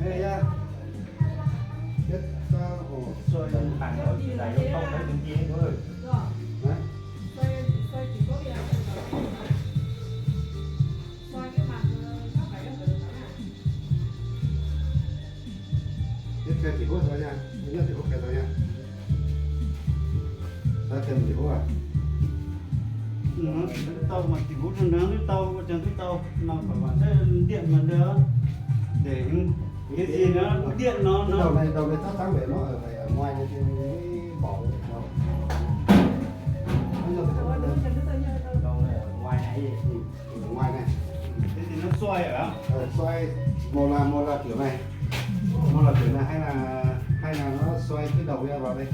Đây nha. Biết sao ổ xoay hàng nó chỉ là không phải những gì thôi. đấy. Biết cái chỉ hút thôi nha, nhớ chỉ hút cái thôi nha. Ta thêm chỉ hút à? Nó tàu mà chỉ hút nó cái tàu có chẳng cái tàu nào phải bạn sẽ điện mà đưa để cái gì nó điện nó Đầu này ta sáng về nó ở phải ở ngoài như thế bỏ được đâu. Bây giờ phải ở đây. Đâu này ở ngoài này gì? Ở ngoài này. thế thì nó xoay ở Xoay một là kiểu này, một là kiểu này hay là nó xoay cái đầu ra vào đây.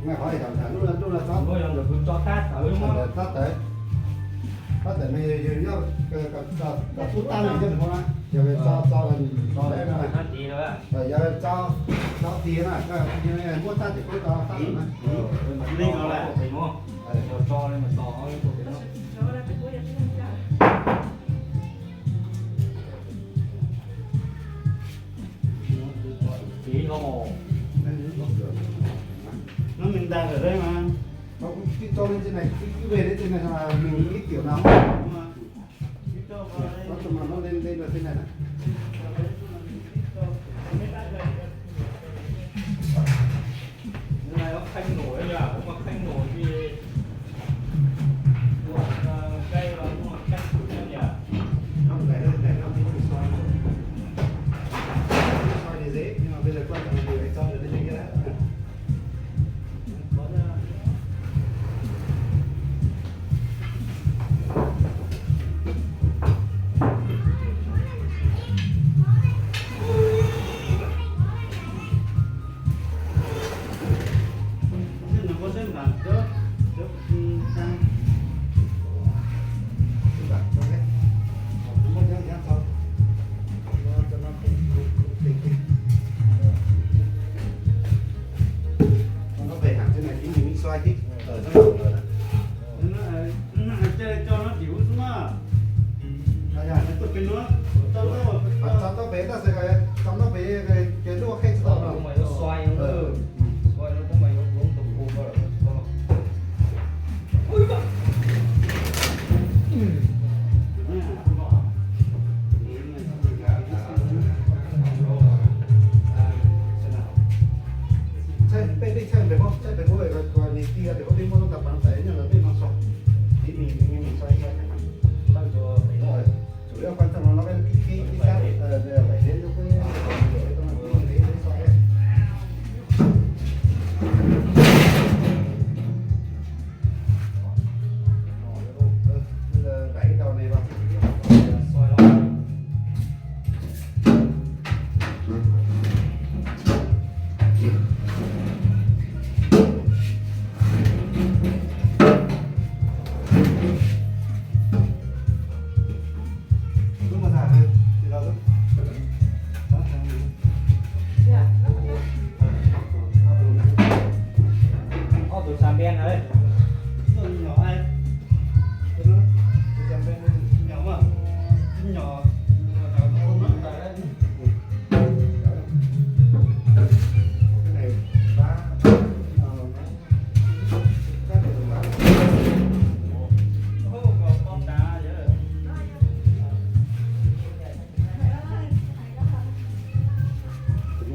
Nghe hỏi thì thằng lúc là chót. Có được cũng cho tát ở đúng không? Tắt để mình nhớ cái phút tan này chứ không á. Giờ cho là đây này. Nó gì nữa? Rồi giờ cho tiền này, cái này muốn tắt thì cứ cho tắt này. Linh nó lại đúng không? Rồi cho lên mà to cái cục nó. Tí nó mồ. nó mình đặt ở đây mà Nó cũng cho lên trên này, cái về lên trên này là mình nghĩ kiểu nào. đúng không? Cái cho vào đây. Nó tụi mà nó lên là thế này này. Cái này nó khanh nổi nhỉ? Cũng mà khanh nổi thì cây là cũng mà khanh nổi nhỉ? Nó này nó không xoay. Xoay thì dễ, nhưng mà bây giờ quan trọng là mình phải cho được lên cái đã. Thế nó có xem bản trước sang Nó về hẳn trên này thì mình xoay thích ở trong đầu rồi đó. nó chơi cho nó chịu xuống á Đây nó nha. tụt cái nữa tao Trong nó về ta sẽ trong nó về cái lúa khay sao Không đâu. mày nó xoay nó xoay nó có mày nó cũng tụt cua vào rồi. Ui bà. Chơi được không? Chơi được không? Rồi đi kia thì có đi mua tập bán thế nhưng là bên nó sọc. Thì mình xoay xoay. Tao cho mày nó Rồi. Chủ yếu quan trọng là nó cái sát phải đến cho cái xoay ấy. Bây giờ đẩy đầu này vào. xoay nó. Lúc mà thả hơi thì đâu đúng. Ô tụi xàm đen rồi. Rồi nhỏ ai nhỏ mà nhỏ không nó tại đây Cái này đá không có con đá vậy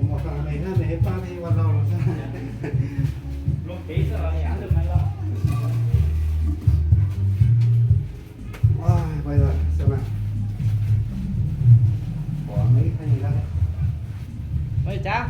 một thằng này ha, này ba thì vào đầu là sao? Lúc tí sao là nhả được mày lo. Bây giờ xem nào. Bỏ mấy thanh này ra đây. Ôi cha.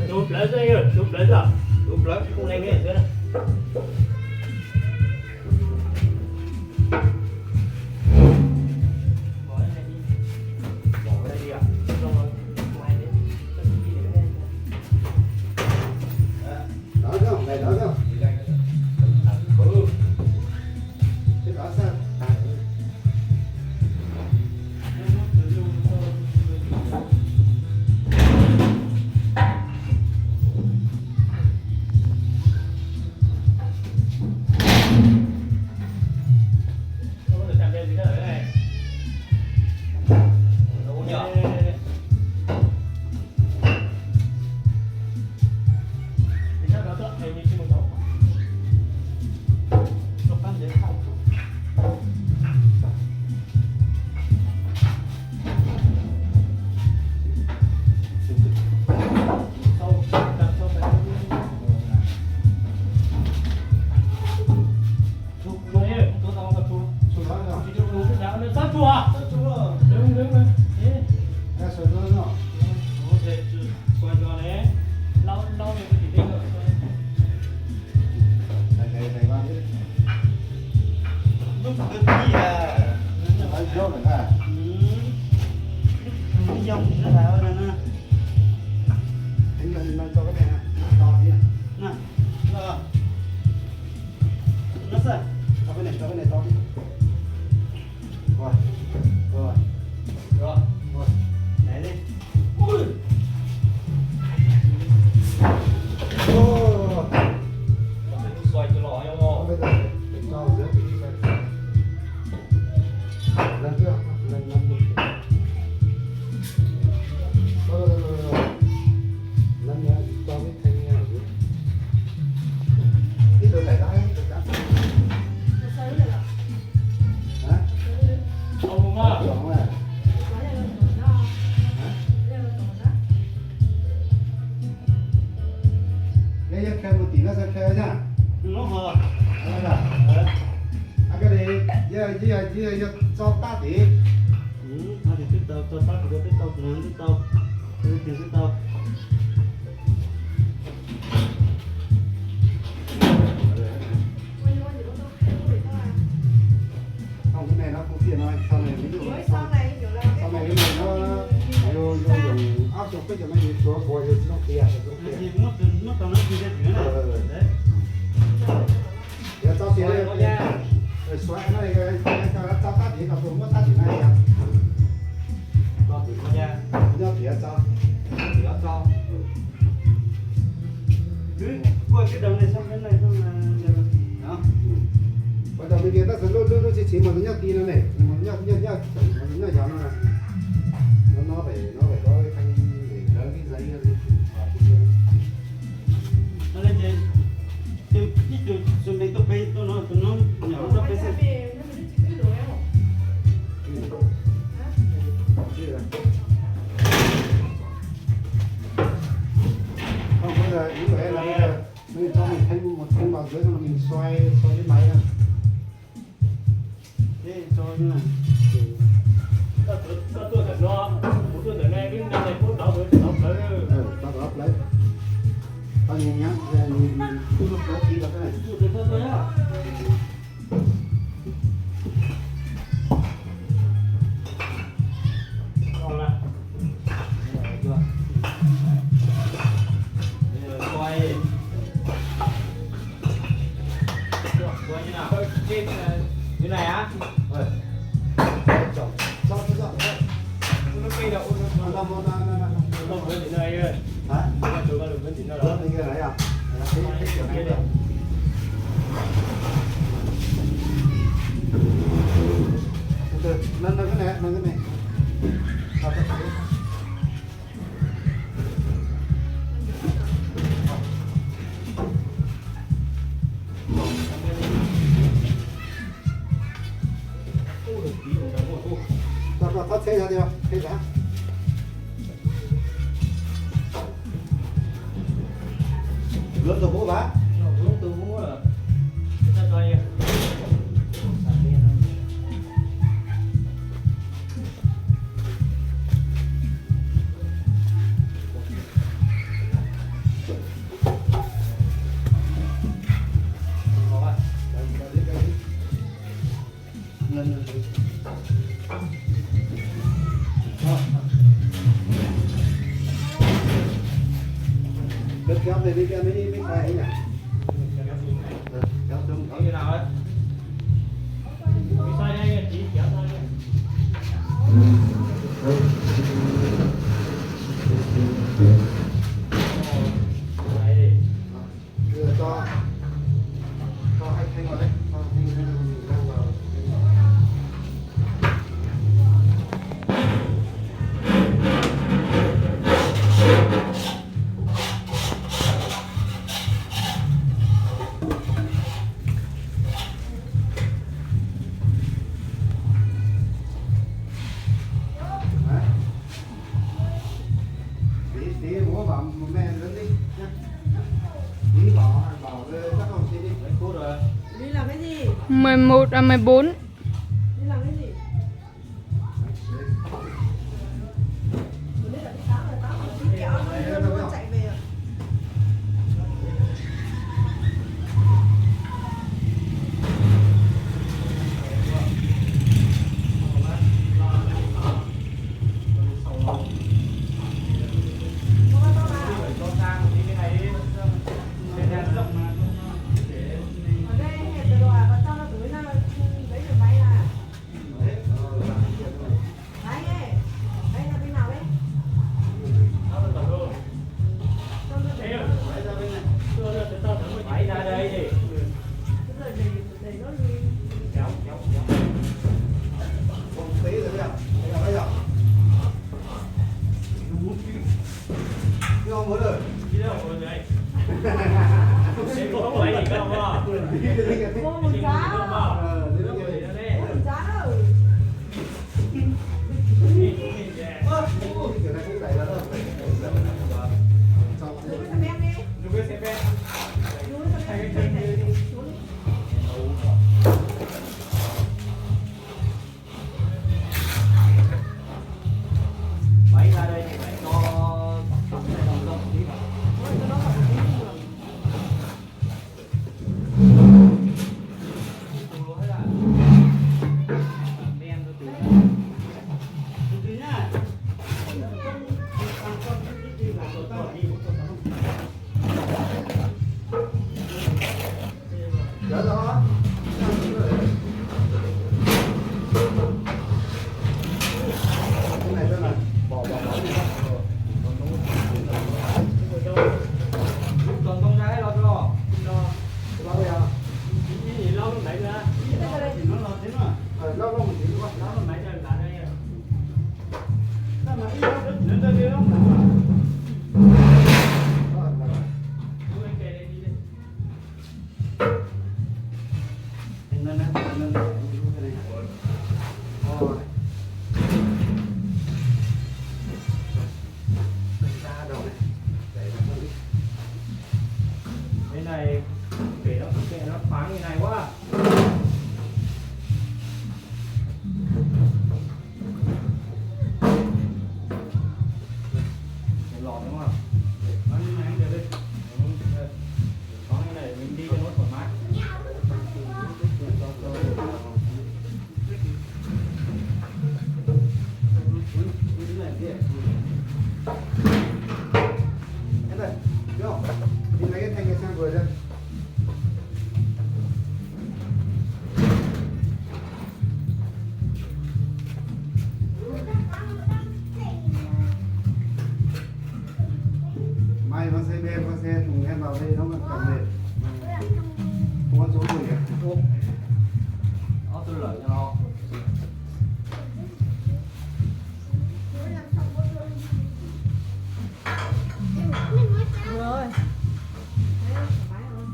Chụp lấy rồi, chụp lấy rồi. Chụp lấy không lên cái nữa. Bỏ cái này đi ạ. Rồi, ngoài đi. Đó không? Này đó không? Cái đó sao? Không được làm gì nữa ở đây. Đâu nhỉ? Thì chắc nó tự hình như chưa một đấu. Nó phát đến không. Sau, làm sau phải chụp luôn đi, tôi tao gặp chụp. Chụp đó không? Chụp luôn cái đá nó sát chùa. Đứng đứng lên. Thế. Cái sợi đó nó. Ok, quay cho này. Lâu lâu thì chỉ đi rồi. Này vào đi. lúc cái gì à Anh vô rồi à? cái dòng nó thảo này nè Anh cho cái này nè. To đi nè. nè nó sao Cho cái này to đi. Rồi. Rồi. Rồi. Rồi. để đi Ui. Ô. Xoay cho lò không? Bây giờ cho dưới cái này. Lần chưa? Lần. Rồi. Lần nữa cho cái thanh này dưới. Cái đồ này đó ấy, đồ đó. Hả? Ông mà. Chọn là. Cái giấc khen một tí nó sẽ khen nhá. nó hờ Đó là. Cái này giờ cho ta tí. nó thì tiếp tục tôi bắt được tiếp tục nữa tiếp tục tiếp tục Không, cái này nó cũng tiền thôi. Sau này ví dụ sau này cái này nó vô dùng áp dụng cái cho mấy số của nó tiền thì mất tao nó gì đấy đấy giờ cho tiền rồi xoay nó này cho ta thì còn dùng mất ta thì này à Cho tụi nó ra. do tiền cho Thì nó cho. cứ qua cái đầu này xong cái này xong là đó bây giờ mình kia ta sẽ luôn chỉ một nhát kia này một nhát nhỏ nó phải có cái thanh để đỡ cái giấy nó lên trên từ chuẩn bị tụi nó nhỏ nó phải sẽ không bây giờ những cái là bây giờ cho mình thanh một thanh vào dưới rồi mình xoay cái máy ra thế cho như này Có tôi thật lo. Một tôi thật nghe cái này phút đó với nó tới. ta có lấy ta nhìn nhá nhìn cứ lúc đó kỹ là cái này tụi được thôi á Còn là. Chưa. Quay. Quay như nào? Trên như này á. rồi chọn cho Nó cây đậu nó không với tí nơi ơi. hả Nó tôi có được với tí nơi đó đó. cái này à cái kiểu này đâu từ lần cái này ta thoát thế ra đi không thế ra lớn rồi bố bá Nó từ mua là ta coi kéo về bên kia mới khai nhỉ. Kéo xuống. Kéo như nào ấy? Cái xoay đây chỉ kéo thôi. Đưa cho anh vào đấy. Cho anh đang vào. Tí bố bảo mẹ lớn đi nhá. Tí bảo chắc không tí đi. Đấy, cút rồi. Đi làm cái gì? 11 à 14. Đi làm cái gì? Bữa nay là đi tắm rồi, tắm rồi đi kéo nó chạy về. Ở đây hẹp rồi à, và cho nó túi nó lấy được váy à. Váy ấy, váy là bên nào đấy? Cho nó để Máy ra đây đi. rồi để nó đi. Kéo. Không tí rồi bây giờ. Bây giờ. Chứ không muốn rồi. Đi đâu rồi đây? Để có máy gì không à? Mua một giá Không đâu. à? Đi Đi đâu đi. rồi đây? Mua một giá đâu. Kiểu này cũng đẩy ra đâu. Đưa cái xe ben đi. Đưa cái xe ben. Đưa cái xe ben đi. Xuống đi. Máy ra đây thì phải cho rộng tí vào. Rồi cho nó vào cái đường. Hết à? Đen tôi từ Thứ nhá. Nhớ đó. Cái này rất là bỏ đi. còn không ra hết lo cho. Lâu rồi à? Lâu nó đẩy ra. Thì nó là thế mà. Lâu một tí nữa. Lâu nó đẩy ra là đây. Sao mà đi đâu được đến đây đi đâu mà. Đưa cái kề đây đi đi. Anh lên cái này. Rồi. Ra đầu này. Để nó đi. Cái này kệ nó khoáng như này quá. Cái lọt đúng không? Nó như này được đi. Có cái này mình đi cho nó thoải mái. Em đây, biết không? Đi lấy cái thanh cái sang vừa ra. Mai con xe bên, con xe thùng em vào đây nó còn mệt. Không có chỗ ngồi kìa. Đó tôi lợi cho nó. Rồi. Đấy, thoải mái hơn.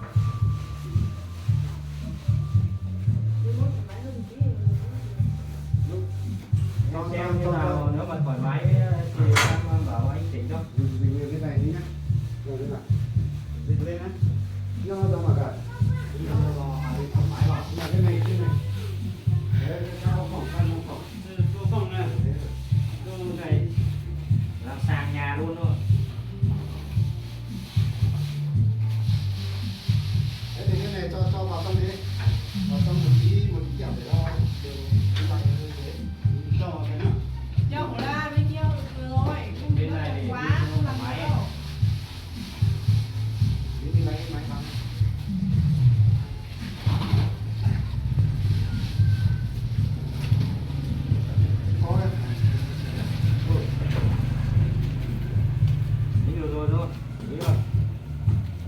Đi mua thoải mái hơn một tí. Xem như nào nếu mà thoải mái thì em bảo anh chỉnh cho. Dừng cái này đi nhá. Rồi thế nào? Dịch lên á. Nó đâu mà cả. Thoải mái vào. Là cái này. Đấy, cái sao phòng căn phòng. Vô phòng này. Vô này. Làm sàn nhà luôn thôi. Thế thì cái này cho vào trong đi. Vào trong một tí dẻo để nó